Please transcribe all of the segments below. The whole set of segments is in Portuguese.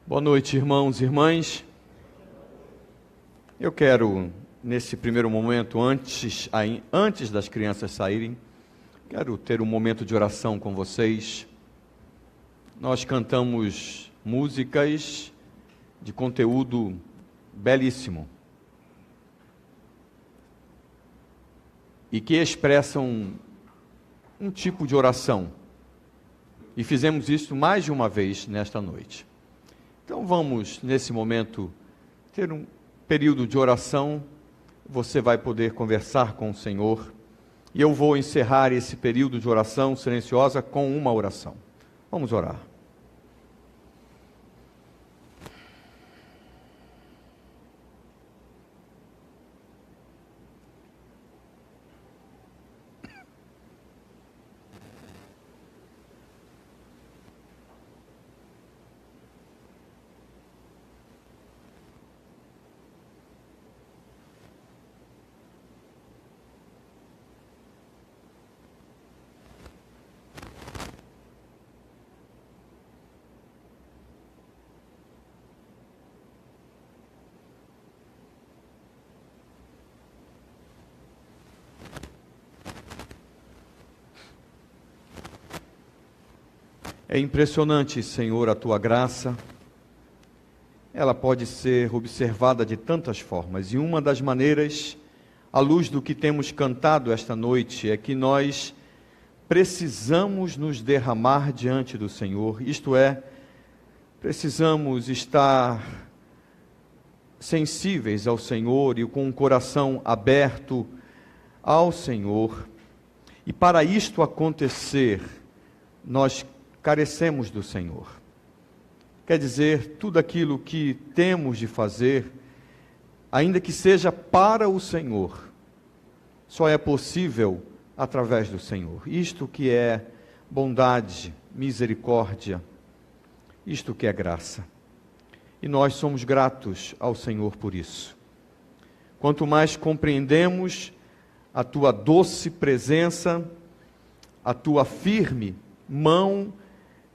Boa noite, irmãos e irmãs. Eu quero, nesse primeiro momento, antes das crianças saírem, quero ter um momento de oração com vocês. Nós cantamos músicas de conteúdo belíssimo e que expressam um tipo de oração. E fizemos isso mais de uma vez nesta noite. Então vamos, nesse momento, ter um período de oração. Você vai poder conversar com o Senhor. E eu vou encerrar esse período de oração silenciosa com uma oração. Vamos orar. É impressionante, Senhor, a Tua graça. Ela pode ser observada de tantas formas. E uma das maneiras, à luz do que temos cantado esta noite, é que nós precisamos nos derramar diante do Senhor. Isto é, precisamos estar sensíveis ao Senhor e com um coração aberto ao Senhor. E para isto acontecer, nós carecemos do Senhor. Quer dizer, tudo aquilo que temos de fazer, ainda que seja para o Senhor, só é possível através do Senhor. Isto que é bondade, misericórdia, isto que é graça. E nós somos gratos ao Senhor por isso. Quanto mais compreendemos a Tua doce presença, a Tua firme mão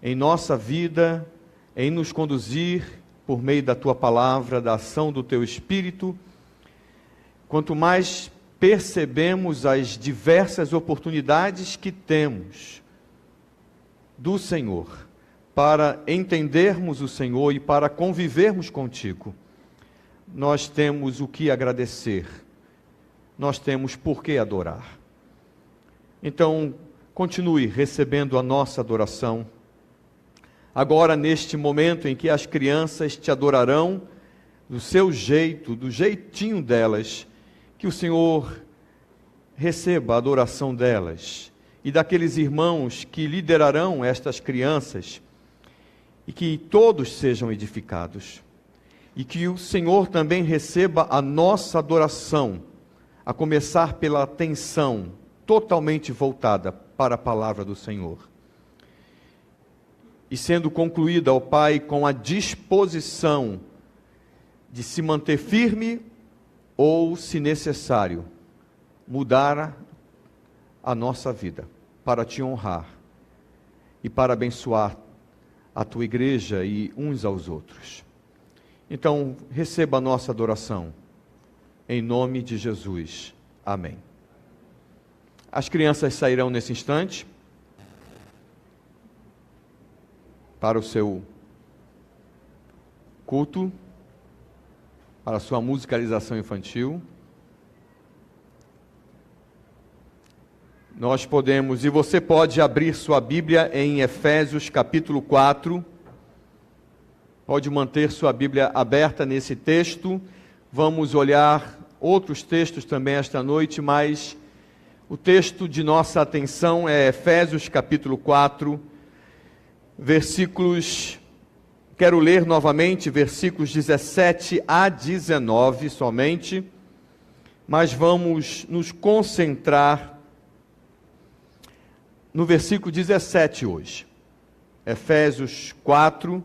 em nossa vida, em nos conduzir por meio da Tua palavra, da ação do Teu Espírito, quanto mais percebemos as diversas oportunidades que temos do Senhor, para entendermos o Senhor e para convivermos contigo, nós temos o que agradecer, nós temos por que adorar. Então, continue recebendo a nossa adoração. Agora, neste momento em que as crianças te adorarão, do seu jeito, do jeitinho delas, que o Senhor receba a adoração delas e daqueles irmãos que liderarão estas crianças, e que todos sejam edificados, e que o Senhor também receba a nossa adoração, a começar pela atenção totalmente voltada para a palavra do Senhor. E sendo concluída, ó Pai, com a disposição de se manter firme ou, se necessário, mudar a nossa vida para Te honrar e para abençoar a Tua igreja e uns aos outros. Então, receba a nossa adoração, em nome de Jesus. Amém. As crianças sairão nesse instante para o seu culto, para a sua musicalização infantil. Nós podemos, e você pode abrir sua Bíblia em Efésios capítulo 4, pode manter sua Bíblia aberta nesse texto. Vamos olhar outros textos também esta noite, mas o texto de nossa atenção é Efésios capítulo 4, versículos, quero ler novamente, versículos 17 a 19 somente, mas vamos nos concentrar no versículo 17 hoje. Efésios 4,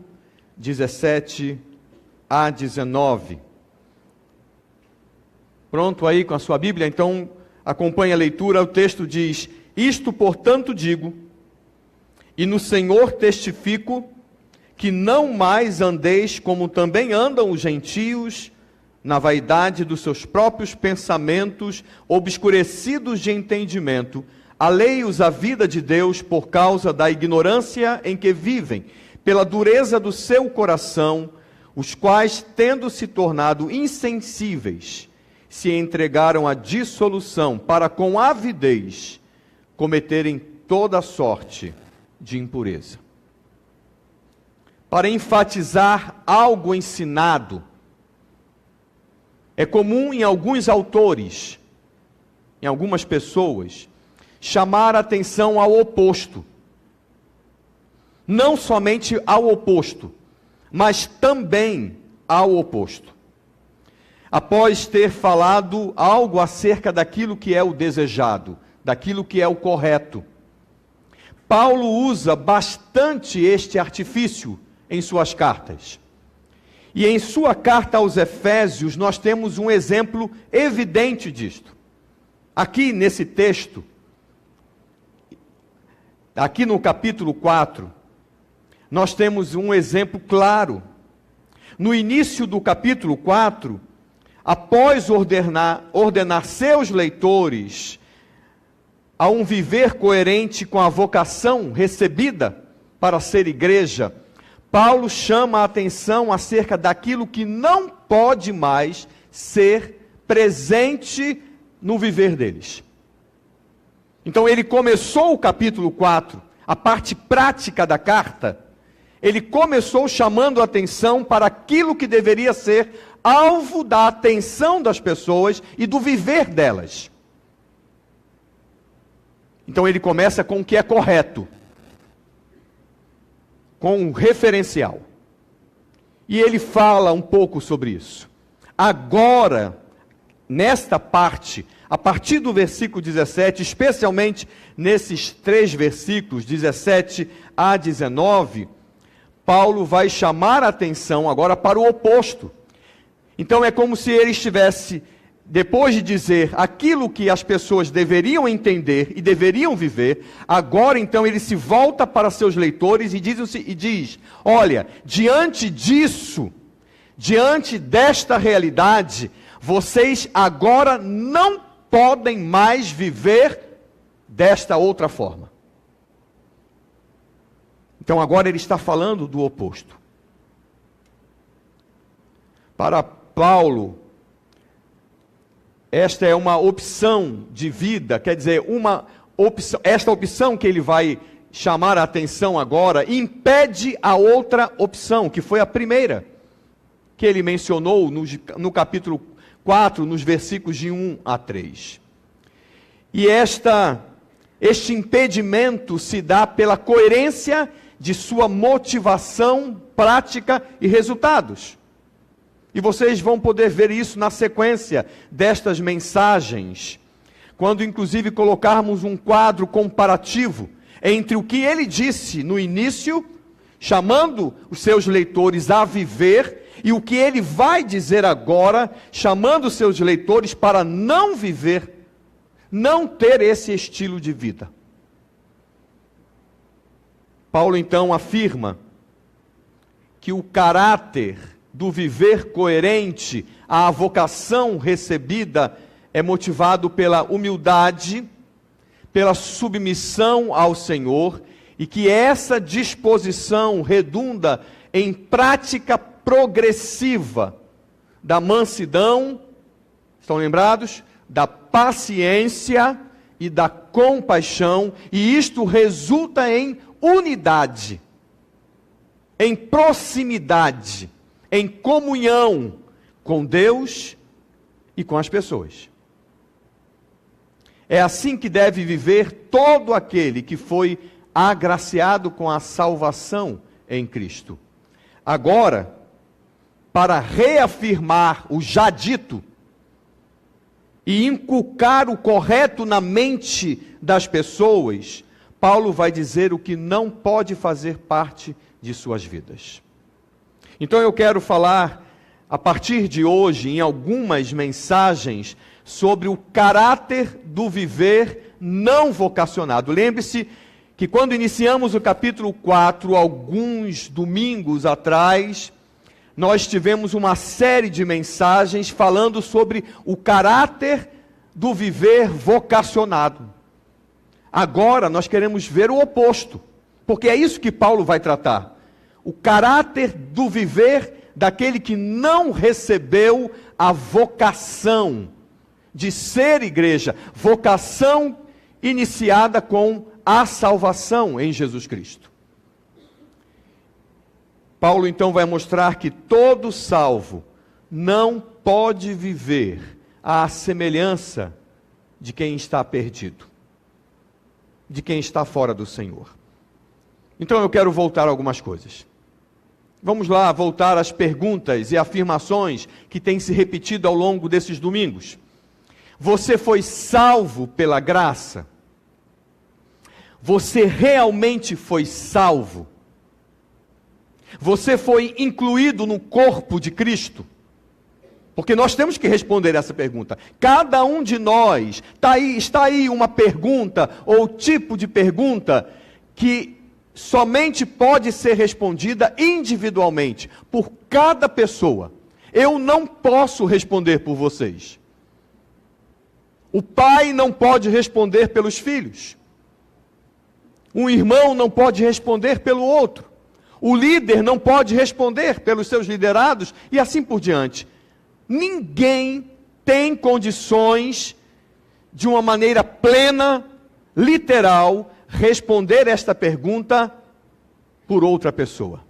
17 a 19. Pronto aí com a sua Bíblia? Então, acompanhe a leitura. O texto diz: Isto, portanto, digo, e no Senhor testifico, que não mais andeis como também andam os gentios, na vaidade dos seus próprios pensamentos, obscurecidos de entendimento, alheios à vida de Deus por causa da ignorância em que vivem, pela dureza do seu coração, os quais, tendo se tornado insensíveis, se entregaram à dissolução, para com avidez cometerem toda sorte de impureza. Para enfatizar algo ensinado, é comum em alguns autores, em algumas pessoas, chamar a atenção ao oposto. Não somente ao oposto, mas também ao oposto. Após ter falado algo acerca daquilo que é o desejado, daquilo que é o correto, Paulo usa bastante este artifício em suas cartas. E em sua carta aos Efésios, nós temos um exemplo evidente disto. Aqui nesse texto, aqui no capítulo 4, nós temos um exemplo claro. No início do capítulo 4, após ordenar seus leitores a um viver coerente com a vocação recebida para ser igreja, Paulo chama a atenção acerca daquilo que não pode mais ser presente no viver deles. Então ele começou o capítulo 4, a parte prática da carta, ele começou chamando a atenção para aquilo que deveria ser alvo da atenção das pessoas e do viver delas. Então ele começa com o que é correto, com um referencial. E ele fala um pouco sobre isso. Agora, nesta parte, a partir do versículo 17, especialmente nesses 3 versículos, 17 a 19, Paulo vai chamar a atenção agora para o oposto. Então é como se ele estivesse, depois de dizer aquilo que as pessoas deveriam entender e deveriam viver, agora então ele se volta para seus leitores e diz: olha, diante disso, diante desta realidade, vocês agora não podem mais viver desta outra forma. Então agora ele está falando do oposto. Para Paulo, esta é uma opção de vida, quer dizer, esta opção que ele vai chamar a atenção agora, impede a outra opção, que foi a primeira, que ele mencionou no capítulo 4, nos versículos de 1 a 3. E este impedimento se dá pela coerência de sua motivação, prática e resultados. E vocês vão poder ver isso na sequência destas mensagens, quando inclusive colocarmos um quadro comparativo entre o que ele disse no início, chamando os seus leitores a viver, e o que ele vai dizer agora, chamando os seus leitores para não viver, não ter esse estilo de vida. Paulo então afirma que o caráter do viver coerente à vocação recebida é motivado pela humildade, pela submissão ao Senhor, e que essa disposição redunda em prática progressiva da mansidão, estão lembrados? Da paciência e da compaixão, e isto resulta em unidade, em proximidade, em comunhão com Deus e com as pessoas. É assim que deve viver todo aquele que foi agraciado com a salvação em Cristo. Agora, para reafirmar o já dito e inculcar o correto na mente das pessoas, Paulo vai dizer o que não pode fazer parte de suas vidas. Então eu quero falar, a partir de hoje, em algumas mensagens, sobre o caráter do viver não vocacionado. Lembre-se que quando iniciamos o capítulo 4, alguns domingos atrás, nós tivemos uma série de mensagens falando sobre o caráter do viver vocacionado. Agora nós queremos ver o oposto, porque é isso que Paulo vai tratar. O caráter do viver daquele que não recebeu a vocação de ser igreja, vocação iniciada com a salvação em Jesus Cristo. Paulo então vai mostrar que todo salvo não pode viver à semelhança de quem está perdido, de quem está fora do Senhor. Então eu quero voltar a algumas coisas. Vamos lá voltar às perguntas e afirmações que têm se repetido ao longo desses domingos. Você foi salvo pela graça? Você realmente foi salvo? Você foi incluído no corpo de Cristo? Porque nós temos que responder essa pergunta. Cada um de nós, está aí uma pergunta ou tipo de pergunta que somente pode ser respondida individualmente, por cada pessoa. Eu não posso responder por vocês. O pai não pode responder pelos filhos. Um irmão não pode responder pelo outro. O líder não pode responder pelos seus liderados e assim por diante. Ninguém tem condições, de uma maneira plena, literal, responder esta pergunta por outra pessoa.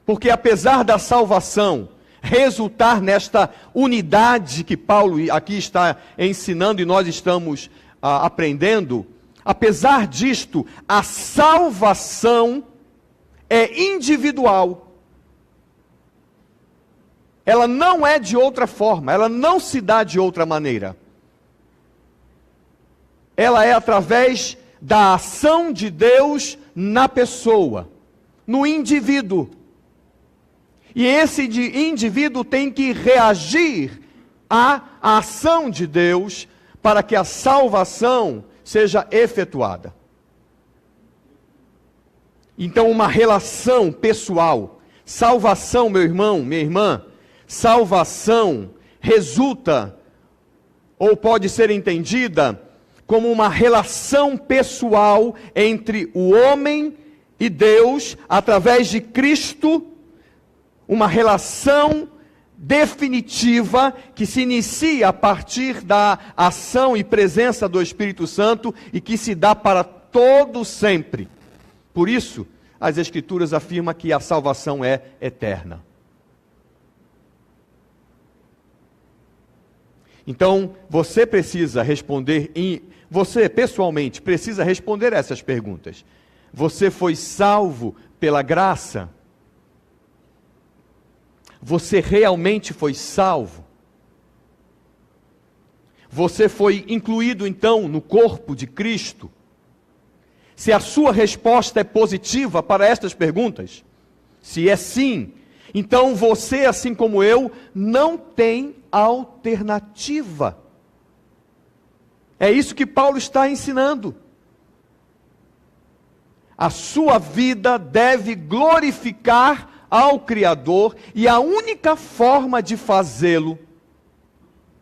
Porque apesar da salvação resultar nesta unidade que Paulo aqui está ensinando e nós estamos aprendendo, apesar disto, a salvação é individual. Ela não é de outra forma, ela não se dá de outra maneira. Ela é através da ação de Deus na pessoa, no indivíduo. E esse indivíduo tem que reagir à ação de Deus para que a salvação seja efetuada. Então, uma relação pessoal. Salvação, meu irmão, minha irmã, salvação resulta, ou pode ser entendida, como uma relação pessoal entre o homem e Deus, através de Cristo, uma relação definitiva que se inicia a partir da ação e presença do Espírito Santo e que se dá para todo sempre. Por isso, as Escrituras afirmam que a salvação é eterna. Então, você precisa responder, você pessoalmente precisa responder essas perguntas. Você foi salvo pela graça? Você realmente foi salvo? Você foi incluído então no corpo de Cristo? Se a sua resposta é positiva para estas perguntas, se é sim, então você, assim como eu, não tem alternativa. É isso que Paulo está ensinando. A sua vida deve glorificar ao Criador, e a única forma de fazê-lo,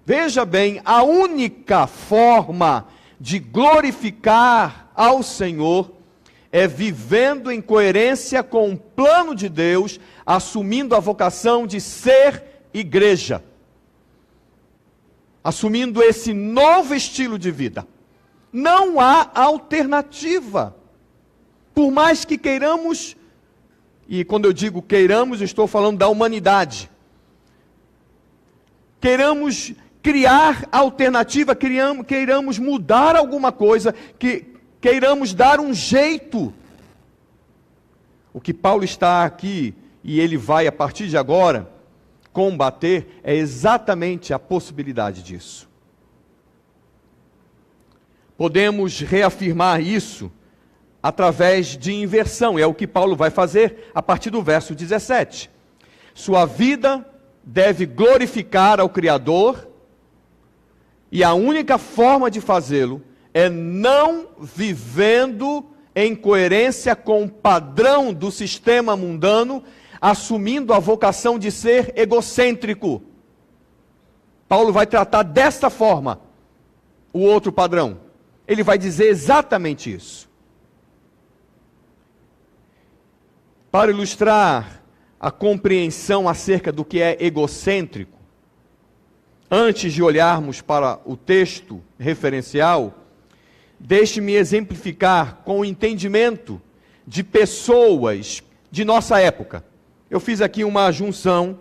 veja bem, a única forma de glorificar ao Senhor é vivendo em coerência com o plano de Deus, assumindo a vocação de ser igreja, assumindo esse novo estilo de vida. Não há alternativa. Por mais que queiramos, e quando eu digo queiramos, eu estou falando da humanidade, queiramos criar alternativa, queiramos mudar alguma coisa, queiramos dar um jeito. O que Paulo está aqui, e ele vai a partir de agora combater, é exatamente a possibilidade disso. Podemos reafirmar isso através de inversão, é o que Paulo vai fazer a partir do verso 17. Sua vida deve glorificar ao Criador, e a única forma de fazê-lo é não vivendo em coerência com o padrão do sistema mundano, assumindo a vocação de ser egocêntrico. Paulo vai tratar desta forma o outro padrão. Ele vai dizer exatamente isso. Para ilustrar a compreensão acerca do que é egocêntrico, antes de olharmos para o texto referencial, deixe-me exemplificar com o entendimento de pessoas de nossa época. Eu fiz aqui uma junção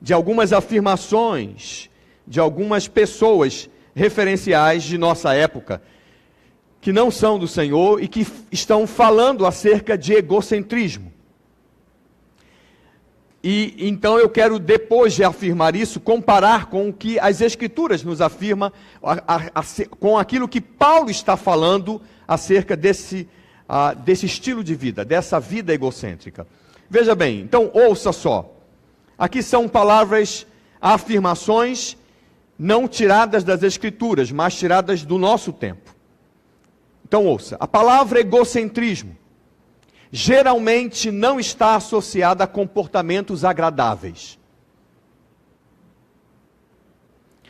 de algumas afirmações de algumas pessoas referenciais de nossa época, que não são do Senhor e que estão falando acerca de egocentrismo. E então eu quero, depois de afirmar isso, comparar com o que as Escrituras nos afirmam, com aquilo que Paulo está falando acerca desse estilo de vida, dessa vida egocêntrica. Veja bem, então ouça só. Aqui são palavras, afirmações, não tiradas das Escrituras, mas tiradas do nosso tempo. Então ouça, a palavra egocentrismo geralmente não está associada a comportamentos agradáveis.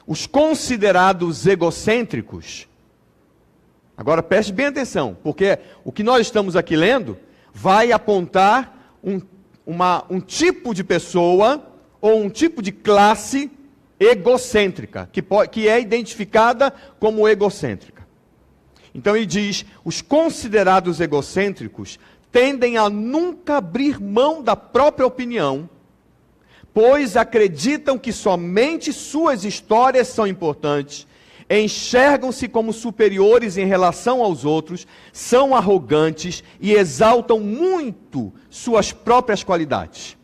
Os considerados egocêntricos, agora preste bem atenção, porque o que nós estamos aqui lendo vai apontar um tipo de pessoa ou um tipo de classe egocêntrica, que é identificada como egocêntrica. Então ele diz, os considerados egocêntricos tendem a nunca abrir mão da própria opinião, pois acreditam que somente suas histórias são importantes, enxergam-se como superiores em relação aos outros, são arrogantes e exaltam muito suas próprias qualidades.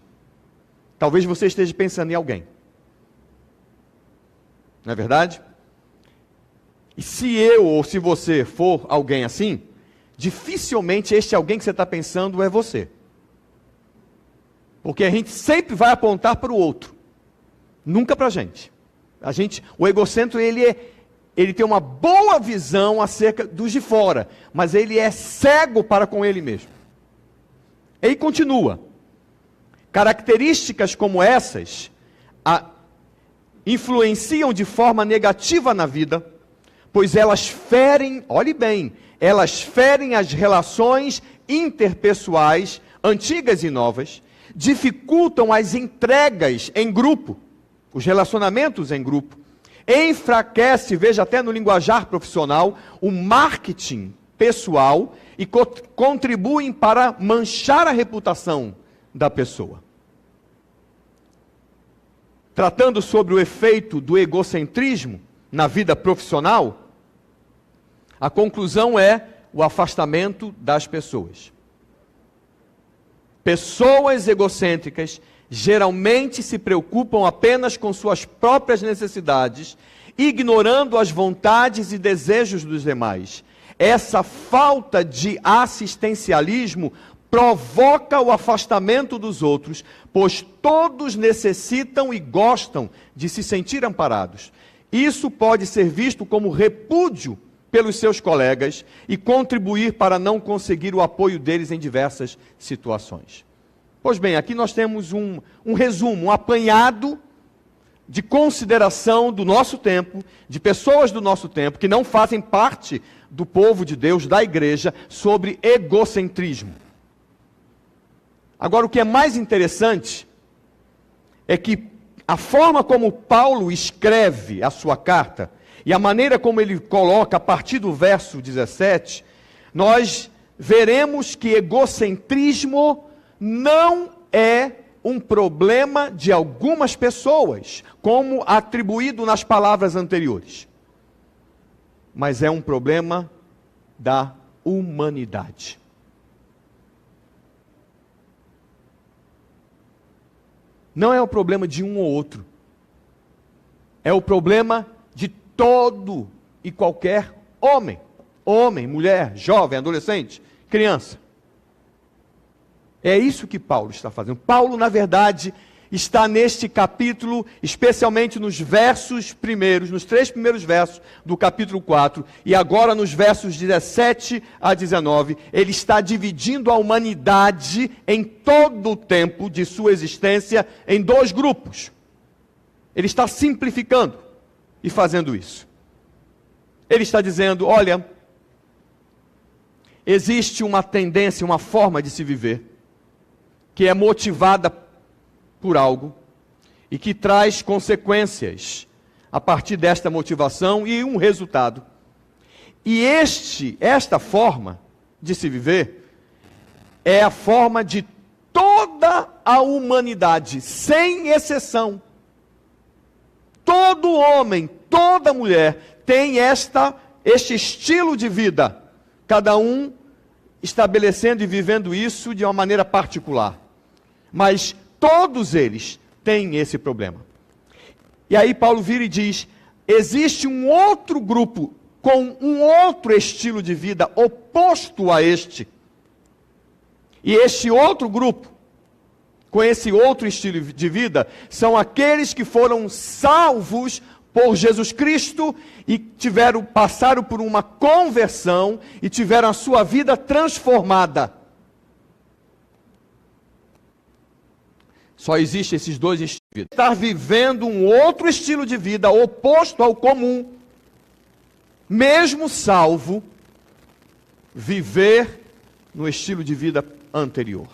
Talvez você esteja pensando em alguém. Não é verdade? E se eu ou se você for alguém assim, dificilmente este alguém que você está pensando é você. Porque a gente sempre vai apontar para o outro, nunca para a gente. O egocêntrico, ele tem uma boa visão acerca dos de fora, mas ele é cego para com ele mesmo. Ele continua. Características como essas influenciam de forma negativa na vida, pois elas ferem, olhe bem, elas ferem as relações interpessoais, antigas e novas, dificultam as entregas em grupo, os relacionamentos em grupo, enfraquece, veja até no linguajar profissional, o marketing pessoal e contribuem para manchar a reputação da pessoa. Tratando sobre o efeito do egocentrismo na vida profissional, a conclusão é o afastamento das pessoas. Pessoas egocêntricas geralmente se preocupam apenas com suas próprias necessidades, ignorando as vontades e desejos dos demais. Essa falta de assistencialismo provoca o afastamento dos outros, pois todos necessitam e gostam de se sentir amparados. Isso pode ser visto como repúdio pelos seus colegas e contribuir para não conseguir o apoio deles em diversas situações. Pois bem, aqui nós temos um resumo, um apanhado de consideração do nosso tempo, de pessoas do nosso tempo, que não fazem parte do povo de Deus, da igreja, sobre egocentrismo. Agora, o que é mais interessante é que a forma como Paulo escreve a sua carta e a maneira como ele coloca a partir do verso 17, nós veremos que egocentrismo não é um problema de algumas pessoas, como atribuído nas palavras anteriores, mas é um problema da humanidade. Não é o problema de um ou outro, é o problema de todo e qualquer homem, mulher, jovem, adolescente, criança. É isso que Paulo está fazendo. Paulo, na verdade, está neste capítulo, especialmente nos versos primeiros, nos 3 primeiros versos do capítulo 4, e agora nos versos 17 a 19, ele está dividindo a humanidade em todo o tempo de sua existência em 2 grupos. Ele está simplificando e fazendo isso. Ele está dizendo, olha, existe uma tendência, uma forma de se viver, que é motivada por algo e que traz consequências a partir desta motivação e um resultado. E esta forma de se viver é a forma de toda a humanidade, sem exceção. Todo homem, toda mulher tem este estilo de vida, cada um estabelecendo e vivendo isso de uma maneira particular. Mas todos eles têm esse problema. E aí Paulo vira e diz, existe um outro grupo com um outro estilo de vida oposto a este. E este outro grupo, com esse outro estilo de vida, são aqueles que foram salvos por Jesus Cristo e passaram por uma conversão e tiveram a sua vida transformada. Só existem esses 2 estilos de vida. Estar vivendo um outro estilo de vida oposto ao comum, mesmo salvo, viver no estilo de vida anterior.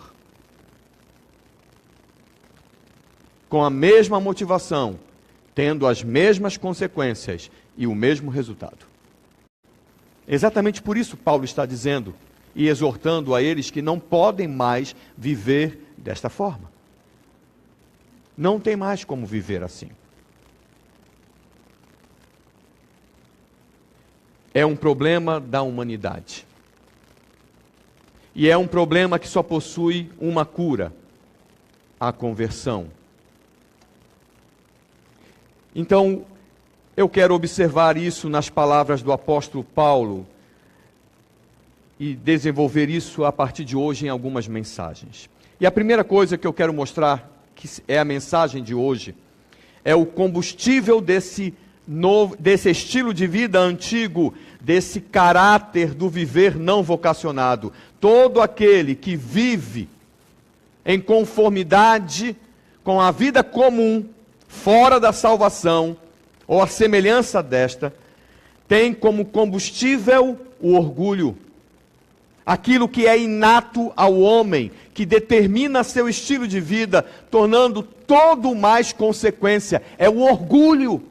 Com a mesma motivação, tendo as mesmas consequências e o mesmo resultado. Exatamente por isso Paulo está dizendo e exortando a eles que não podem mais viver desta forma. Não tem mais como viver assim. É um problema da humanidade. E é um problema que só possui uma cura: a conversão. Então, eu quero observar isso nas palavras do apóstolo Paulo e desenvolver isso a partir de hoje em algumas mensagens. E a primeira coisa que eu quero mostrar, que é a mensagem de hoje, é o combustível desse estilo de vida antigo, desse caráter do viver não vocacionado. Todo aquele que vive em conformidade com a vida comum, fora da salvação, ou a semelhança desta, tem como combustível o orgulho. Aquilo que é inato ao homem, que determina seu estilo de vida, tornando todo mais consequência, é o orgulho.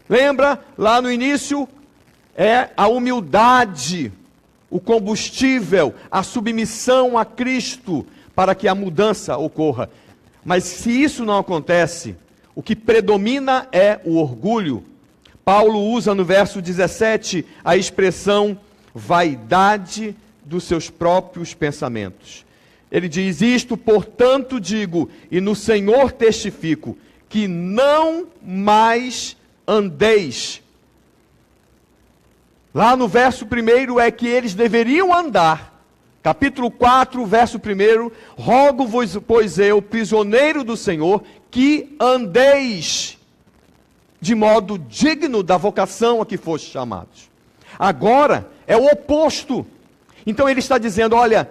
Lembra, lá no início, é a humildade, o combustível, a submissão a Cristo, para que a mudança ocorra. Mas se isso não acontece, o que predomina é o orgulho. Paulo usa no verso 17 a expressão vaidade dos seus próprios pensamentos. Ele diz, isto, portanto, digo, e no Senhor testifico, que não mais andeis. Lá no verso 1 é que eles deveriam andar. Capítulo 4, verso 1, rogo-vos, pois eu, prisioneiro do Senhor, que andeis de modo digno da vocação a que foste chamados. Agora é o oposto. Então ele está dizendo, olha,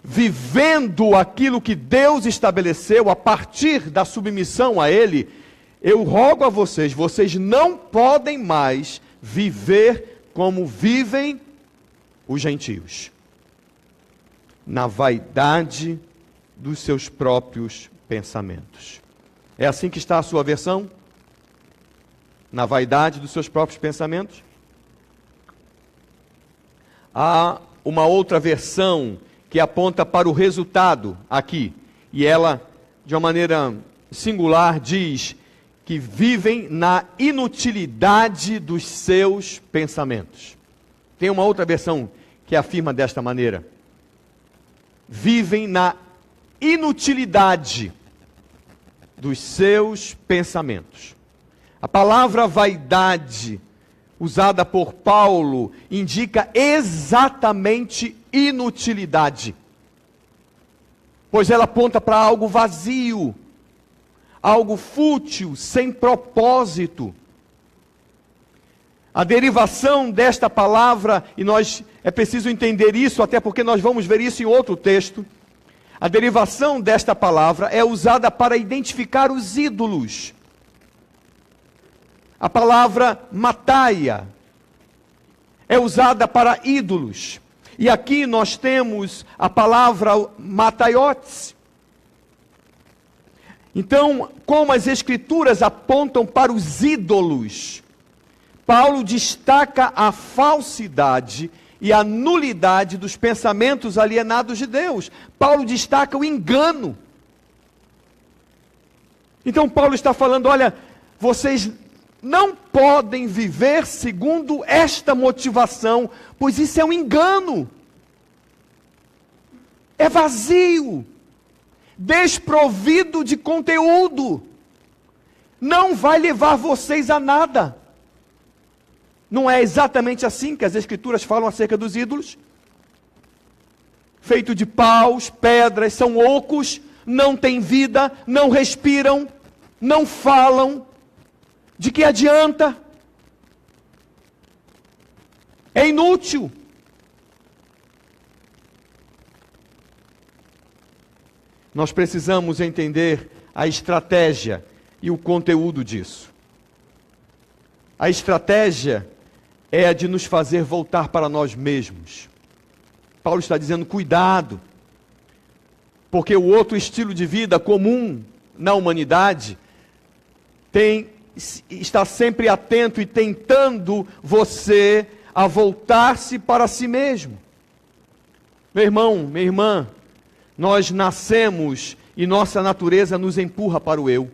vivendo aquilo que Deus estabeleceu a partir da submissão a Ele, eu rogo a vocês, vocês não podem mais viver como vivem os gentios, na vaidade dos seus próprios pensamentos. É assim que está a sua versão? Na vaidade dos seus próprios pensamentos? Há uma outra versão que aponta para o resultado aqui, e ela, de uma maneira singular, diz que vivem na inutilidade dos seus pensamentos. Tem uma outra versão que afirma desta maneira: vivem na inutilidade dos seus pensamentos. A palavra vaidade, usada por Paulo, indica exatamente inutilidade. pois ela aponta para algo vazio, algo fútil, sem propósito. A derivação desta palavra, e é preciso entender isso, até porque nós vamos ver isso em outro texto. A derivação desta palavra é usada para identificar os ídolos. A palavra mataia é usada para ídolos. E aqui nós temos a palavra mataiotes. Então, como as Escrituras apontam para os ídolos, Paulo destaca a falsidade e a nulidade dos pensamentos alienados de Deus. Paulo destaca o engano. Então Paulo está falando, olha, vocês não podem viver segundo esta motivação, pois isso é um engano. É vazio, desprovido de conteúdo. Não vai levar vocês a nada. Não é exatamente assim que as Escrituras falam acerca dos ídolos? Feito de paus, pedras, são ocos, não têm vida, não respiram, não falam. De que adianta? É inútil. Nós precisamos entender a estratégia e o conteúdo disso. A estratégia é a de nos fazer voltar para nós mesmos. Paulo está dizendo, cuidado, porque o outro estilo de vida comum na humanidade está sempre atento e tentando você a voltar-se para si mesmo. Meu irmão, minha irmã, nós nascemos e nossa natureza nos empurra para o eu.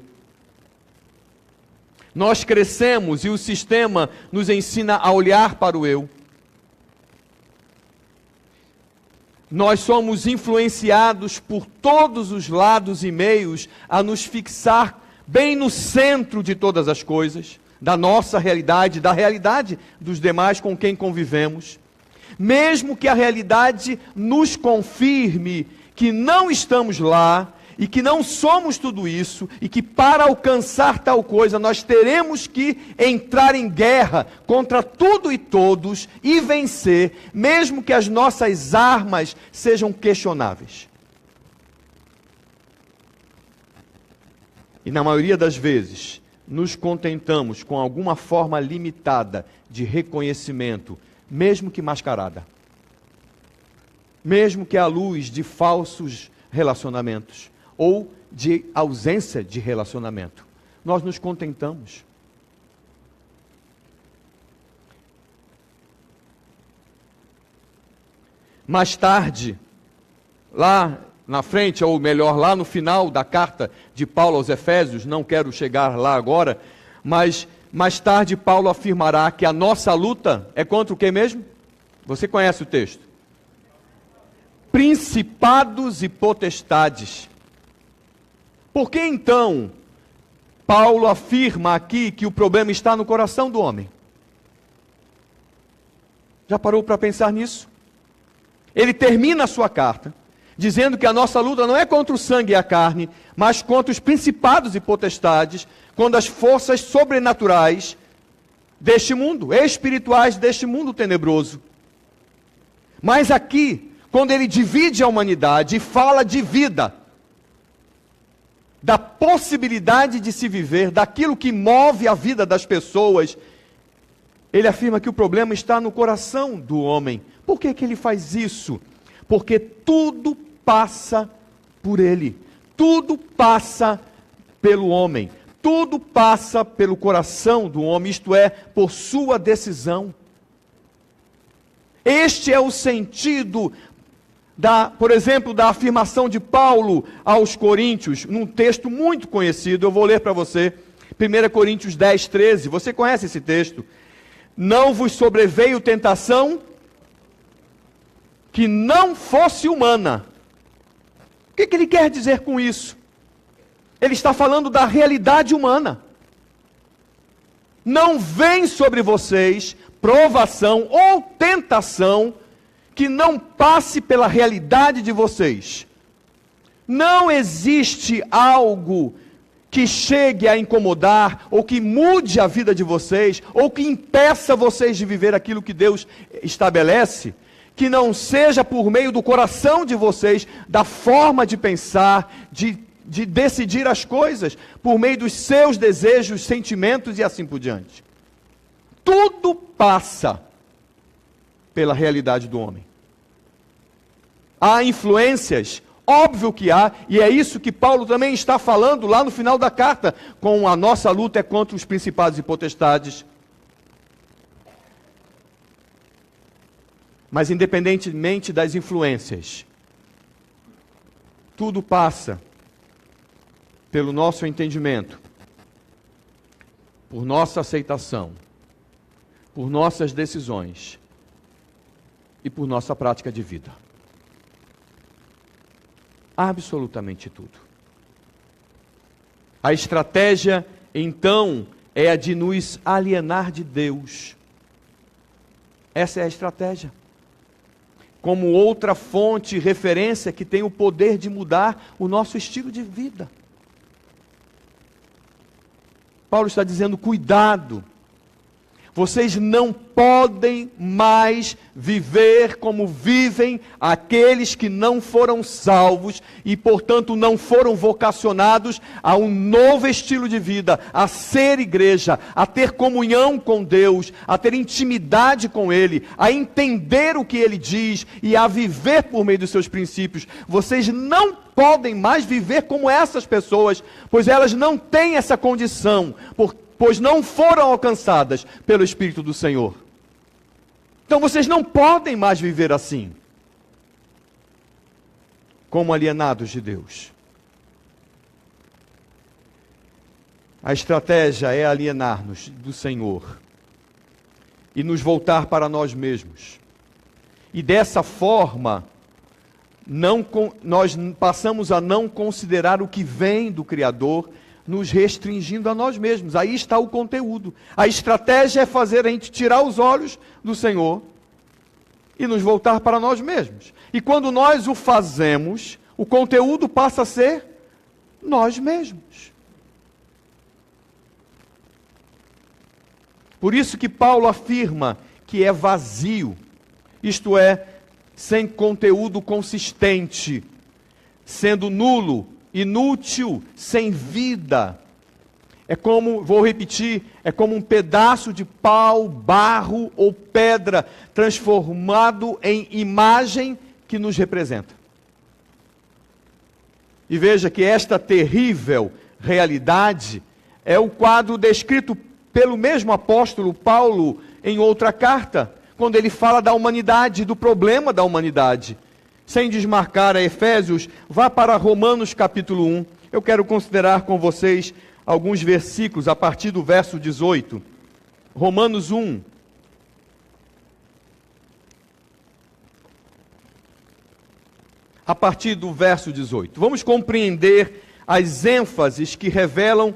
Nós crescemos e o sistema nos ensina a olhar para o eu. Nós somos influenciados por todos os lados e meios a nos fixar bem no centro de todas as coisas, da nossa realidade, da realidade dos demais com quem convivemos. Mesmo que a realidade nos confirme que não estamos lá, e que não somos tudo isso, e que para alcançar tal coisa nós teremos que entrar em guerra contra tudo e todos e vencer, mesmo que as nossas armas sejam questionáveis. E na maioria das vezes, nos contentamos com alguma forma limitada de reconhecimento, mesmo que mascarada. Mesmo que à luz de falsos relacionamentos, ou de ausência de relacionamento. Nós nos contentamos. Mais tarde, lá na frente, ou melhor, lá no final da carta de Paulo aos Efésios, não quero chegar lá agora, mas mais tarde Paulo afirmará que a nossa luta é contra o que mesmo? Você conhece o texto? Principados e potestades. Por que então Paulo afirma aqui que o problema está no coração do homem? Já parou para pensar nisso? Ele termina a sua carta dizendo que a nossa luta não é contra o sangue e a carne, mas contra os principados e potestades, contra as forças sobrenaturais deste mundo, espirituais deste mundo tenebroso. Mas aqui, quando ele divide a humanidade e fala de vida, da possibilidade de se viver, daquilo que move a vida das pessoas, ele afirma que o problema está no coração do homem. Por que ele faz isso? Porque tudo passa por ele, tudo passa pelo homem, tudo passa pelo coração do homem, isto é, por sua decisão. Este é o sentido por exemplo, da afirmação de Paulo aos Coríntios, num texto muito conhecido, eu vou ler para você, 1 Coríntios 10, 13, você conhece esse texto? Não vos sobreveio tentação que não fosse humana. O que ele quer dizer com isso? Ele está falando da realidade humana. Não vem sobre vocês provação ou tentação que não passe pela realidade de vocês. Não existe algo que chegue a incomodar, ou que mude a vida de vocês, ou que impeça vocês de viver aquilo que Deus estabelece, que não seja por meio do coração de vocês, da forma de pensar, de decidir as coisas, por meio dos seus desejos, sentimentos e assim por diante. Tudo passa pela realidade do homem. Há influências, óbvio que há, e é isso que Paulo também está falando lá no final da carta, com a nossa luta é contra os principados e potestades. Mas independentemente das influências, tudo passa pelo nosso entendimento, por nossa aceitação, por nossas decisões e por nossa prática de vida. Absolutamente tudo. A estratégia, então, é a de nos alienar de Deus. Essa é a estratégia. Como outra fonte, referência que tem o poder de mudar o nosso estilo de vida. Paulo está dizendo, cuidado. Vocês não podem mais viver como vivem aqueles que não foram salvos e, portanto, não foram vocacionados a um novo estilo de vida, a ser igreja, a ter comunhão com Deus, a ter intimidade com Ele, a entender o que Ele diz e a viver por meio dos seus princípios. Vocês não podem mais viver como essas pessoas, pois elas não têm essa condição, pois não foram alcançadas pelo Espírito do Senhor. Então vocês não podem mais viver assim, como alienados de Deus. A estratégia é alienar-nos do Senhor e nos voltar para nós mesmos. E dessa forma, nós passamos a não considerar o que vem do Criador, nos restringindo a nós mesmos. Aí está o conteúdo. A estratégia é fazer a gente tirar os olhos do Senhor e nos voltar para nós mesmos. E quando nós o fazemos, o conteúdo passa a ser nós mesmos. Por isso que Paulo afirma que é vazio, isto é, sem conteúdo consistente, sendo nulo, inútil, sem vida. É como, vou repetir, é como um pedaço de pau, barro ou pedra transformado em imagem que nos representa. E veja que esta terrível realidade é o quadro descrito pelo mesmo apóstolo Paulo em outra carta, quando ele fala da humanidade, do problema da humanidade. Sem desmarcar a Efésios, vá para Romanos capítulo 1. Eu quero considerar com vocês alguns versículos a partir do verso 18. Romanos 1. A partir do verso 18. Vamos compreender as ênfases que revelam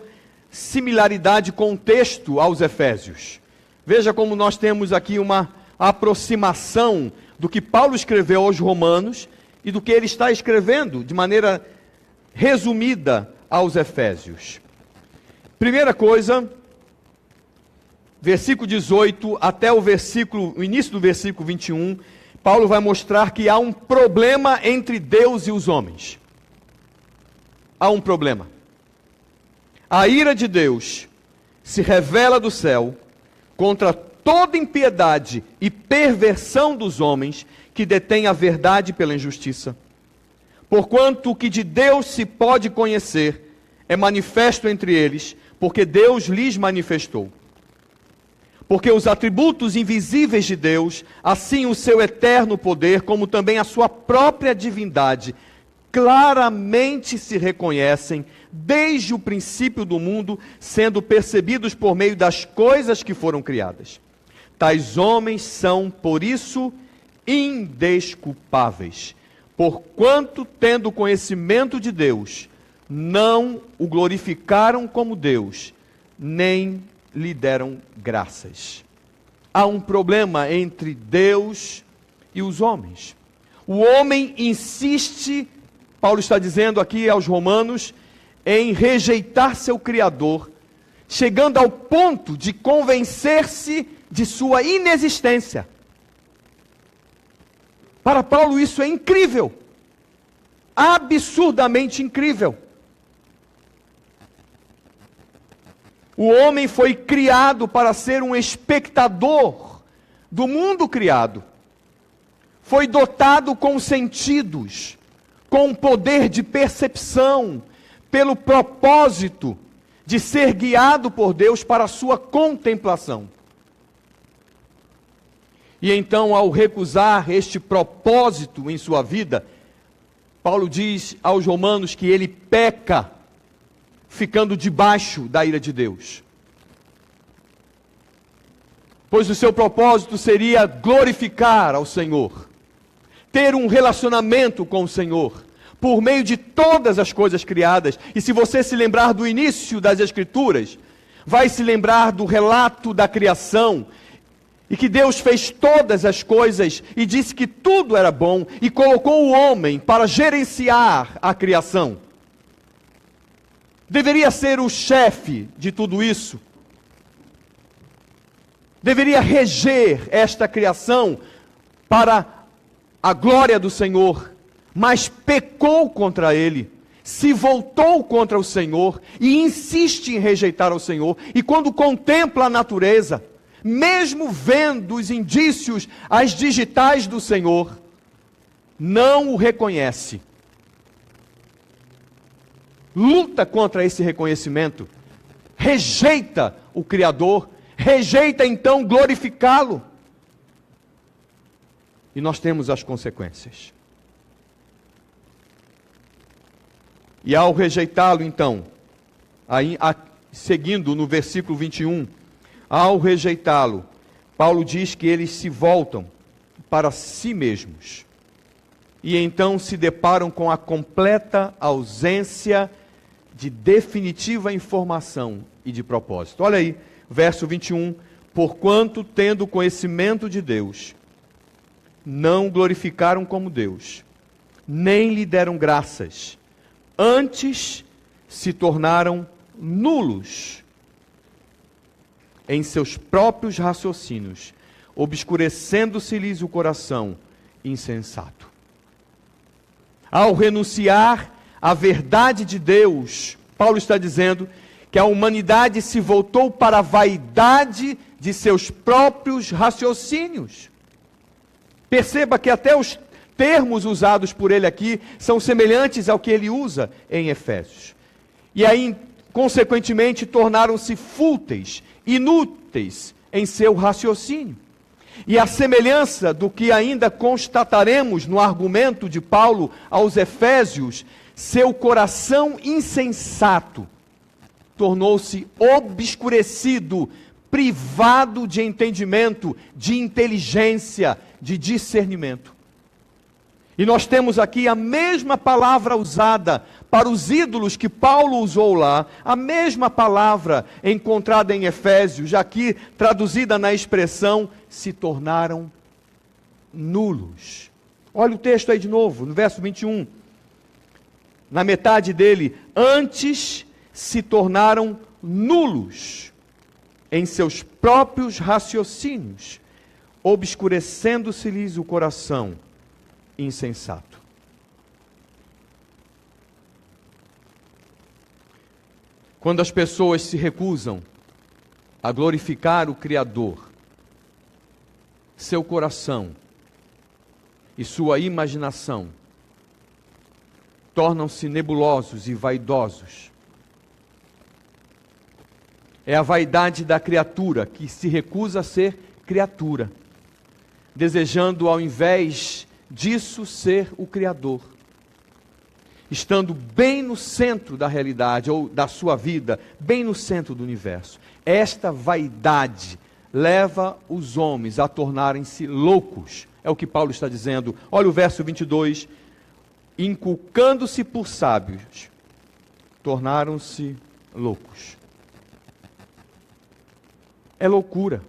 similaridade com o texto aos Efésios. Veja como nós temos aqui uma aproximação do que Paulo escreveu aos Romanos e do que ele está escrevendo de maneira resumida aos Efésios. Primeira coisa, versículo 18 até o início do versículo 21, Paulo vai mostrar que há um problema entre Deus e os homens. Há um problema. A ira de Deus se revela do céu contra toda impiedade e perversão dos homens que detêm a verdade pela injustiça. Porquanto o que de Deus se pode conhecer é manifesto entre eles, porque Deus lhes manifestou. Porque os atributos invisíveis de Deus, assim o seu eterno poder, como também a sua própria divindade, claramente se reconhecem desde o princípio do mundo, sendo percebidos por meio das coisas que foram criadas. Tais homens são, por isso, indesculpáveis, porquanto, tendo conhecimento de Deus, não o glorificaram como Deus, nem lhe deram graças. Há um problema entre Deus e os homens. O homem insiste Paulo está dizendo aqui aos romanos, em rejeitar seu Criador, chegando ao ponto de convencer-se de sua inexistência. Para Paulo isso é incrível, absurdamente incrível. O homem foi criado para ser um espectador do mundo criado. Foi dotado com sentidos, com poder de percepção, pelo propósito de ser guiado por Deus para a sua contemplação. E então, ao recusar este propósito em sua vida, Paulo diz aos romanos que ele peca, ficando debaixo da ira de Deus. Pois o seu propósito seria glorificar ao Senhor, ter um relacionamento com o Senhor, por meio de todas as coisas criadas. E se você se lembrar do início das Escrituras, vai se lembrar do relato da criação, e que Deus fez todas as coisas, e disse que tudo era bom, e colocou o homem para gerenciar a criação. Deveria ser o chefe de tudo isso. Deveria reger esta criação para a glória do Senhor, mas pecou contra ele, se voltou contra o Senhor e insiste em rejeitar o Senhor. E quando contempla a natureza, mesmo vendo os indícios, as digitais do Senhor, não o reconhece. Luta contra esse reconhecimento, rejeita o Criador, rejeita então glorificá-lo. E nós temos as consequências. E ao rejeitá-lo então, seguindo no versículo 21, ao rejeitá-lo, Paulo diz que eles se voltam para si mesmos. E então se deparam com a completa ausência de definitiva informação e de propósito. Olha aí, verso 21, porquanto tendo conhecimento de Deus, não glorificaram como Deus, nem lhe deram graças, antes se tornaram nulos em seus próprios raciocínios, obscurecendo-se-lhes o coração insensato. Ao renunciar à verdade de Deus, Paulo está dizendo que a humanidade se voltou para a vaidade de seus próprios raciocínios. Perceba que até os termos usados por ele aqui são semelhantes ao que ele usa em Efésios. E aí, consequentemente, tornaram-se fúteis, inúteis em seu raciocínio. E a semelhança do que ainda constataremos no argumento de Paulo aos Efésios, seu coração insensato tornou-se obscurecido, privado de entendimento, de inteligência, de discernimento. E nós temos aqui a mesma palavra usada para os ídolos que Paulo usou lá, a mesma palavra encontrada em Efésios, aqui traduzida na expressão, se tornaram nulos. Olha o texto aí de novo, no verso 21. Na metade dele, antes se tornaram nulos em seus próprios raciocínios, obscurecendo-se-lhes o coração insensato. Quando as pessoas se recusam a glorificar o Criador, seu coração e sua imaginação tornam-se nebulosos e vaidosos. É a vaidade da criatura que se recusa a ser criatura, desejando ao invés disso ser o Criador, estando bem no centro da realidade ou da sua vida, bem no centro do universo. Esta vaidade leva os homens a tornarem-se loucos, é o que Paulo está dizendo. Olha o verso 22, inculcando-se por sábios, tornaram-se loucos. É loucura.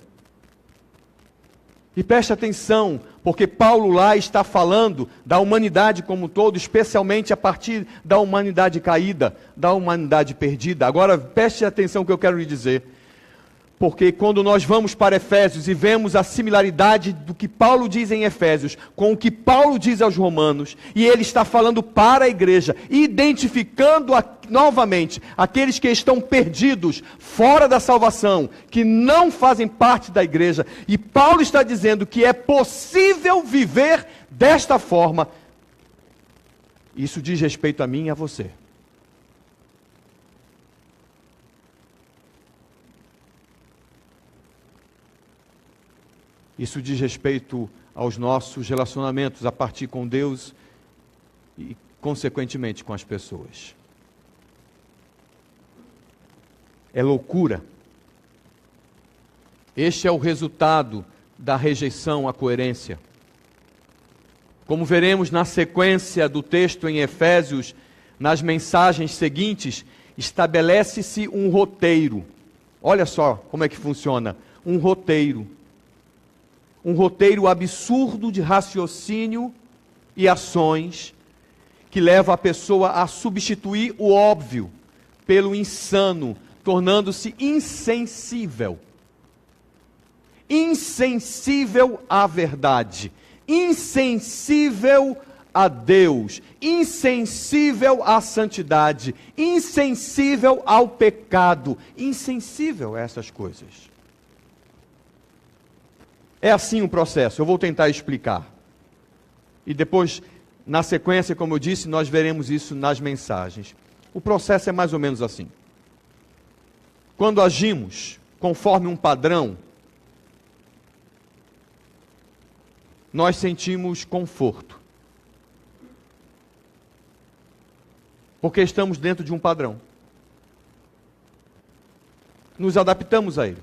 E preste atenção, porque Paulo lá está falando da humanidade como um todo, especialmente a partir da humanidade caída, da humanidade perdida. Agora preste atenção no que eu quero lhe dizer. Porque quando nós vamos para Efésios e vemos a similaridade do que Paulo diz em Efésios com o que Paulo diz aos Romanos, e ele está falando para a igreja, identificando novamente aqueles que estão perdidos, fora da salvação, que não fazem parte da igreja, e Paulo está dizendo que é possível viver desta forma. Isso diz respeito a mim e a você. Isso diz respeito aos nossos relacionamentos a partir com Deus e, consequentemente, com as pessoas. É loucura. Este é o resultado da rejeição à coerência. Como veremos na sequência do texto em Efésios, nas mensagens seguintes, estabelece-se um roteiro. Olha só como é que funciona. Um roteiro absurdo de raciocínio e ações que leva a pessoa a substituir o óbvio pelo insano, tornando-se insensível. Insensível à verdade, insensível a Deus, insensível à santidade, insensível ao pecado, insensível a essas coisas. É assim o processo, eu vou tentar explicar. E depois, na sequência, como eu disse, nós veremos isso nas mensagens. O processo é mais ou menos assim. Quando agimos conforme um padrão, nós sentimos conforto. Porque estamos dentro de um padrão. Nos adaptamos a ele.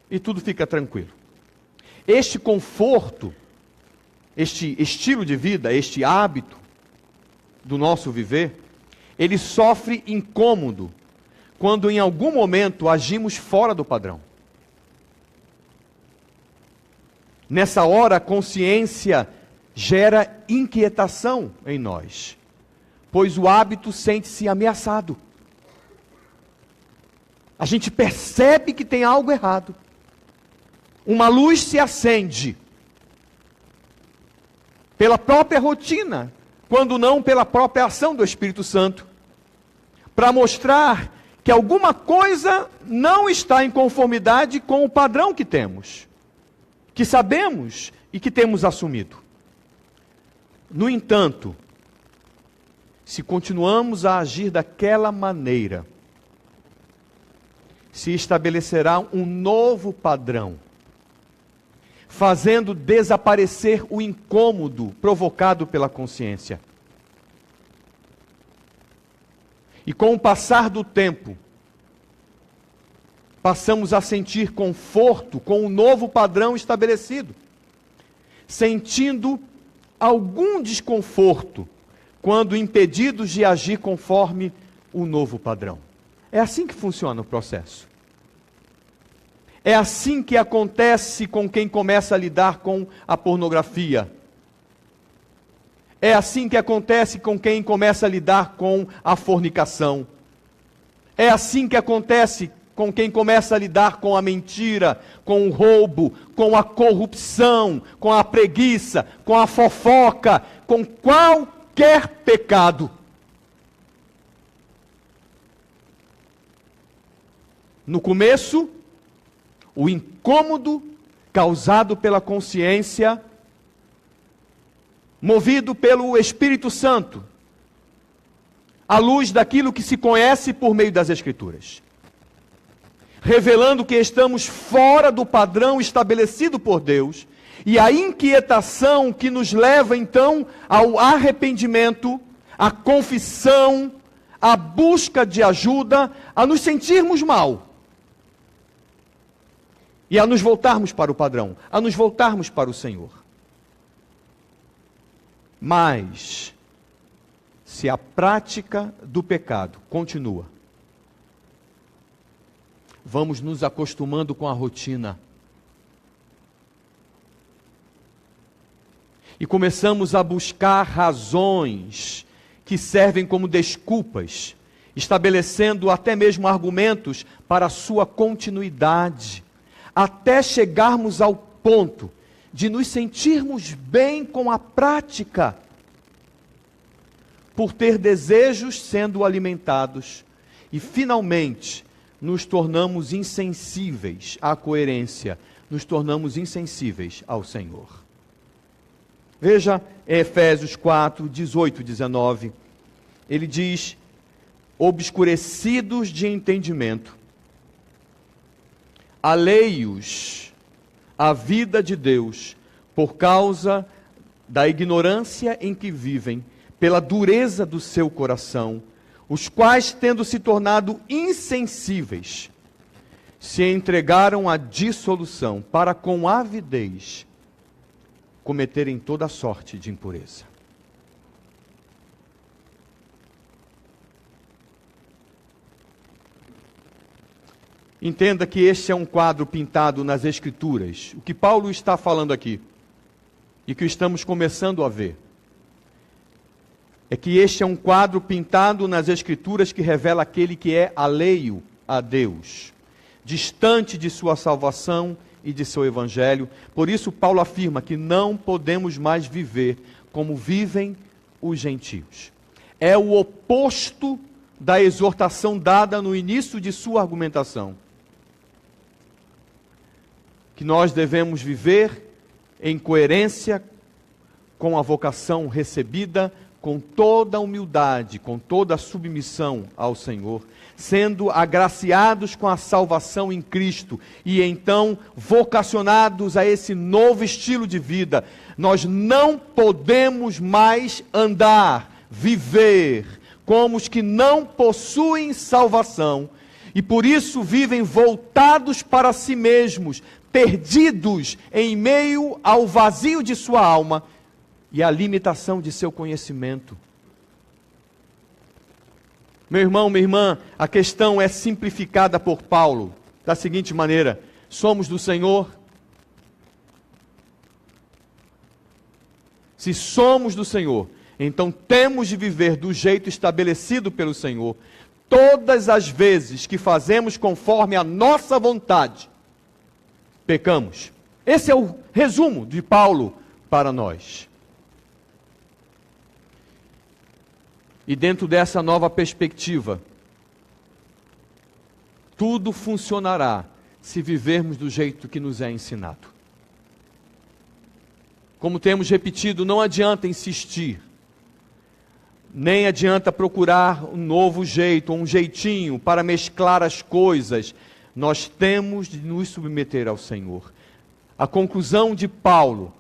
E tudo fica tranquilo. Este conforto, este estilo de vida, este hábito do nosso viver, ele sofre incômodo quando em algum momento agimos fora do padrão. Nessa hora, a consciência gera inquietação em nós, pois o hábito sente-se ameaçado. A gente percebe que tem algo errado. Uma luz se acende pela própria rotina, quando não pela própria ação do Espírito Santo, para mostrar que alguma coisa não está em conformidade com o padrão que temos, que sabemos e que temos assumido. No entanto, se continuamos a agir daquela maneira, se estabelecerá um novo padrão, fazendo desaparecer o incômodo provocado pela consciência. E com o passar do tempo, passamos a sentir conforto com o novo padrão estabelecido, sentindo algum desconforto quando impedidos de agir conforme o novo padrão. É assim que funciona o processo. É assim que acontece com quem começa a lidar com a pornografia. É assim que acontece com quem começa a lidar com a fornicação. É assim que acontece com quem começa a lidar com a mentira, com o roubo, com a corrupção, com a preguiça, com a fofoca, com qualquer pecado. No começo, o incômodo causado pela consciência, movido pelo Espírito Santo, à luz daquilo que se conhece por meio das Escrituras, revelando que estamos fora do padrão estabelecido por Deus, e a inquietação que nos leva então ao arrependimento, à confissão, à busca de ajuda, a nos sentirmos mal. E a nos voltarmos para o padrão, a nos voltarmos para o Senhor. Mas, se a prática do pecado continua, vamos nos acostumando com a rotina. e começamos a buscar razões que servem como desculpas, estabelecendo até mesmo argumentos para a sua continuidade, até chegarmos ao ponto de nos sentirmos bem com a prática, por ter desejos sendo alimentados, e finalmente nos tornamos insensíveis à coerência, nos tornamos insensíveis ao Senhor. Veja Efésios 4, 18 e 19, ele diz: obscurecidos de entendimento, alheios à vida de Deus, por causa da ignorância em que vivem, pela dureza do seu coração, os quais, tendo se tornado insensíveis, se entregaram à dissolução, para com avidez cometerem toda sorte de impureza. Entenda que este é um quadro pintado nas Escrituras. O que Paulo está falando aqui, e que estamos começando a ver, é que este é um quadro pintado nas Escrituras que revela aquele que é alheio a Deus, distante de sua salvação e de seu evangelho. Por isso Paulo afirma que não podemos mais viver como vivem os gentios. É o oposto da exortação dada no início de sua argumentação, que nós devemos viver em coerência com a vocação recebida, com toda a humildade, com toda a submissão ao Senhor, sendo agraciados com a salvação em Cristo e então vocacionados a esse novo estilo de vida. Nós não podemos mais andar, viver como os que não possuem salvação e por isso vivem voltados para si mesmos, perdidos em meio ao vazio de sua alma e à limitação de seu conhecimento. Meu irmão, minha irmã, a questão é simplificada por Paulo da seguinte maneira: somos do Senhor? Se somos do Senhor, então temos de viver do jeito estabelecido pelo Senhor. Todas as vezes que fazemos conforme a nossa vontade, pecamos. Esse é o resumo de Paulo para nós. E dentro dessa nova perspectiva, tudo funcionará se vivermos do jeito que nos é ensinado. Como temos repetido, não adianta insistir, nem adianta procurar um novo jeito, um jeitinho para mesclar as coisas. Nós temos de nos submeter ao Senhor. A conclusão de Paulo,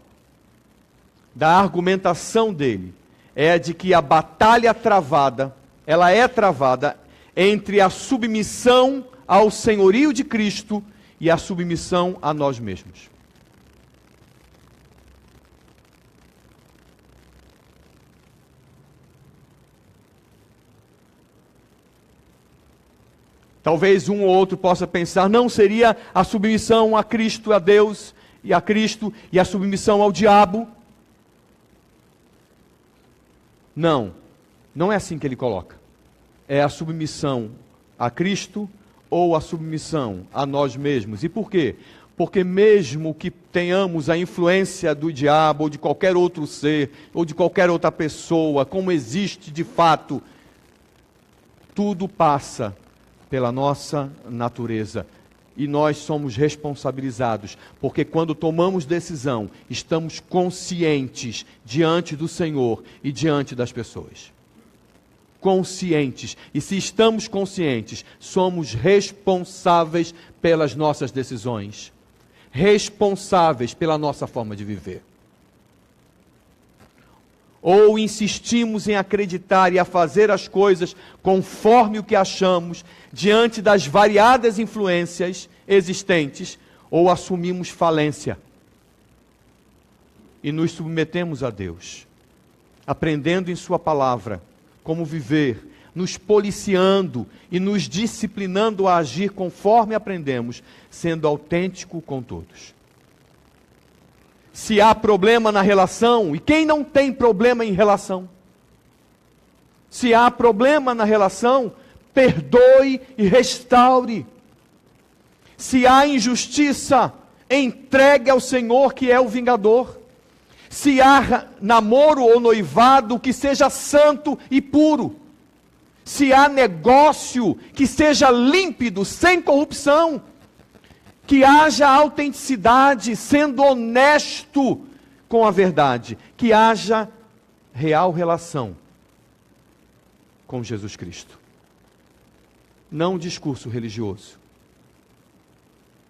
da argumentação dele, é a de que a batalha travada, ela é travada entre a submissão ao senhorio de Cristo e a submissão a nós mesmos. Talvez um ou outro possa pensar, não seria a submissão a Cristo, a Deus e a Cristo, e a submissão ao diabo? Não, não é assim que ele coloca. É a submissão a Cristo ou a submissão a nós mesmos. E por quê? Porque mesmo que tenhamos a influência do diabo ou de qualquer outro ser, ou de qualquer outra pessoa, como existe de fato, tudo passa pela nossa natureza. E nós somos responsabilizados, porque quando tomamos decisão, estamos conscientes diante do Senhor e diante das pessoas. Conscientes. E se estamos conscientes, somos responsáveis pelas nossas decisões. Responsáveis pela nossa forma de viver. Ou insistimos em acreditar e a fazer as coisas conforme o que achamos, diante das variadas influências existentes, ou assumimos falência e nos submetemos a Deus, aprendendo em sua palavra como viver, nos policiando e nos disciplinando a agir conforme aprendemos, sendo autêntico com todos. Se há problema na relação, e quem não tem problema em relação? Se há problema na relação, perdoe e restaure. Se há injustiça, entregue ao Senhor, que é o vingador. Se há namoro ou noivado, que seja santo e puro. Se há negócio, que seja límpido, sem corrupção. Que haja autenticidade, sendo honesto com a verdade. Que haja real relação com Jesus Cristo. Não um discurso religioso.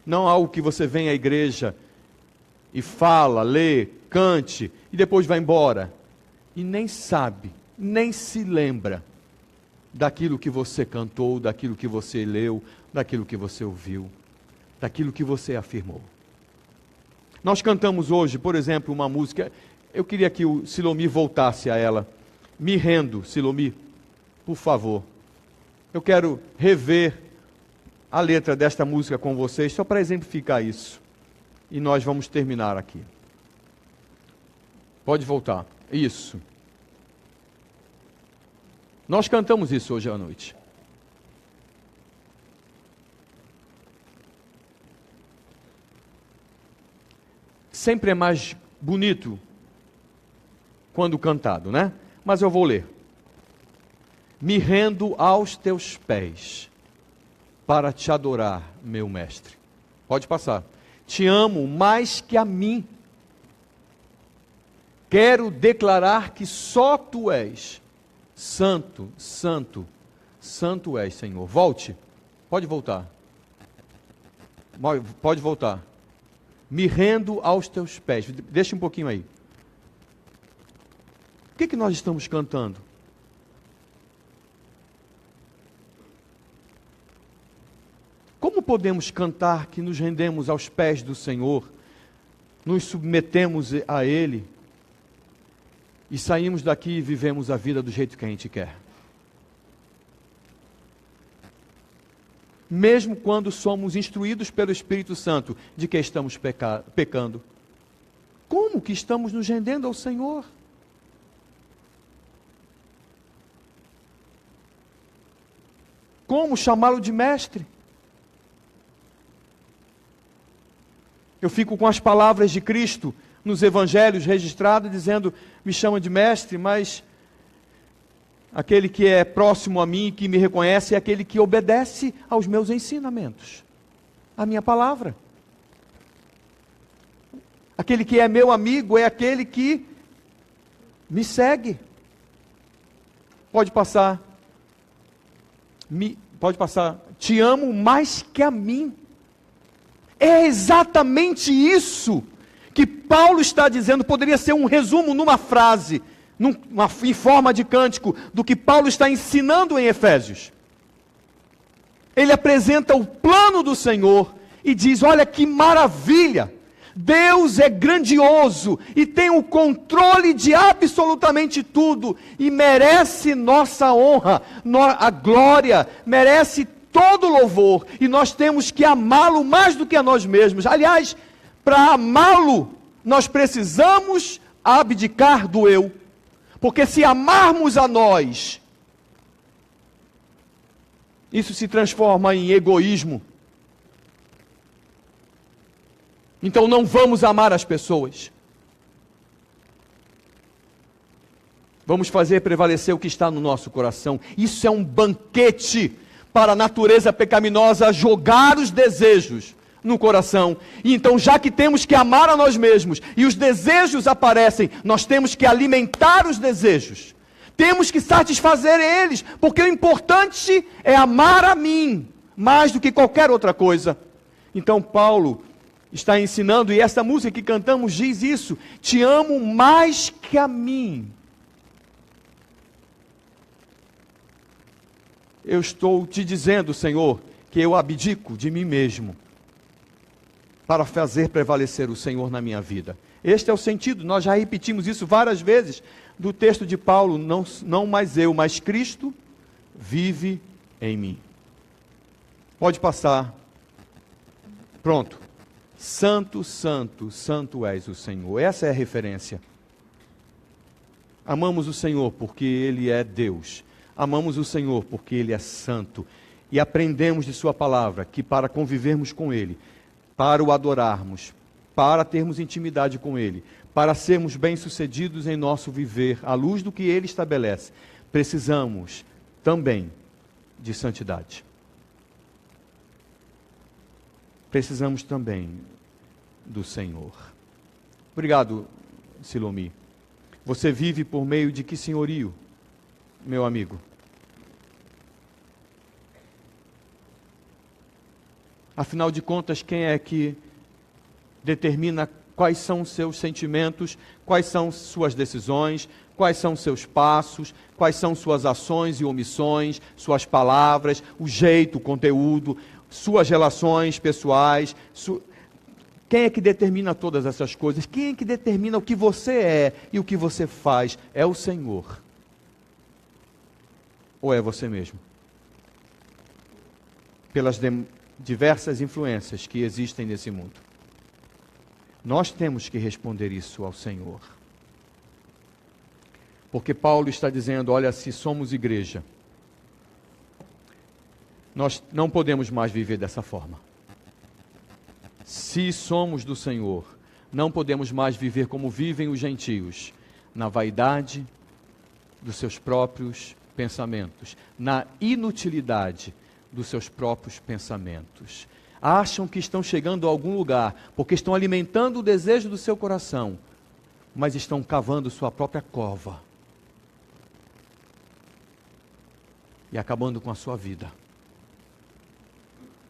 Não algo que você vem à igreja e fala, lê, cante e depois vai embora. E nem sabe, nem se lembra daquilo que você cantou, daquilo que você leu, daquilo que você ouviu, daquilo que você afirmou. Nós cantamos hoje, por exemplo, uma música, eu queria que o Silomi voltasse a ela. Me rendo, Silomi, por favor. Eu quero rever a letra desta música com vocês, só para exemplificar isso. E nós vamos terminar aqui. Pode voltar. Isso. Nós cantamos isso hoje à noite. Sempre é mais bonito quando cantado, né? Mas eu vou ler. Me rendo aos teus pés para te adorar, meu mestre. Pode passar. Te amo mais que a mim. Quero declarar que só tu és santo, santo, santo és, Senhor. Volte. Pode voltar. Pode voltar. Me rendo aos teus pés. Deixa um pouquinho aí. O que nós estamos cantando? Como podemos cantar que nos rendemos aos pés do Senhor, nos submetemos a Ele e saímos daqui e vivemos a vida do jeito que a gente quer? Mesmo quando somos instruídos pelo Espírito Santo de que estamos pecando. Como que estamos nos rendendo ao Senhor? Como chamá-lo de mestre? Eu fico com as palavras de Cristo nos evangelhos registrados, dizendo, me chama de mestre, mas aquele que é próximo a mim, que me reconhece, é aquele que obedece aos meus ensinamentos, à minha palavra. Aquele que é meu amigo é aquele que me segue. Pode passar. Pode passar. Te amo mais que a mim. É exatamente isso que Paulo está dizendo. Poderia ser um resumo numa frase, em forma de cântico, do que Paulo está ensinando em Efésios. Ele apresenta o plano do Senhor e diz, olha que maravilha, Deus é grandioso e tem o controle de absolutamente tudo e merece nossa honra, a glória, merece todo louvor, e nós temos que amá-lo mais do que a nós mesmos. Aliás, para amá-lo, nós precisamos abdicar do eu, porque se amarmos a nós, isso se transforma em egoísmo. Então não vamos amar as pessoas. Vamos fazer prevalecer o que está no nosso coração. Isso é um banquete para a natureza pecaminosa jogar os desejos no coração. E então, já que temos que amar a nós mesmos, e os desejos aparecem, nós temos que alimentar os desejos. Temos que satisfazer eles, porque o importante é amar a mim, mais do que qualquer outra coisa. Então Paulo está ensinando, e essa música que cantamos diz isso, te amo mais que a mim. Eu estou te dizendo, Senhor, que eu abdico de mim mesmo para fazer prevalecer o Senhor na minha vida. Este é o sentido, nós já repetimos isso várias vezes, do texto de Paulo, não mais eu, mas Cristo vive em mim. Pode passar. Pronto. Santo, santo, santo és o Senhor. Essa é a referência. Amamos o Senhor porque Ele é Deus. Amamos o Senhor porque Ele é santo. E aprendemos de Sua palavra que para convivermos com Ele, para o adorarmos, para termos intimidade com Ele, para sermos bem-sucedidos em nosso viver, à luz do que Ele estabelece, precisamos também de santidade. Precisamos também do Senhor. Obrigado, Silomi. Você vive por meio de que senhorio, meu amigo? Afinal de contas, quem é que determina quais são os seus sentimentos, quais são suas decisões, quais são seus passos, quais são suas ações e omissões, suas palavras, o jeito, o conteúdo, suas relações pessoais? Quem é que determina todas essas coisas? Quem é que determina o que você é e o que você faz? É o Senhor. Ou é você mesmo? Pelas diversas influências que existem nesse mundo. Nós temos que responder isso ao Senhor. Porque Paulo está dizendo, olha, se somos igreja, nós não podemos mais viver dessa forma. Se somos do Senhor, não podemos mais viver como vivem os gentios, na vaidade dos seus próprios pensamentos, na inutilidade dos seus próprios pensamentos. Acham que estão chegando a algum lugar, porque estão alimentando o desejo do seu coração, mas estão cavando sua própria cova e acabando com a sua vida,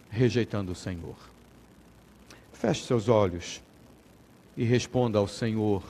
rejeitando o Senhor. Feche seus olhos e responda ao Senhor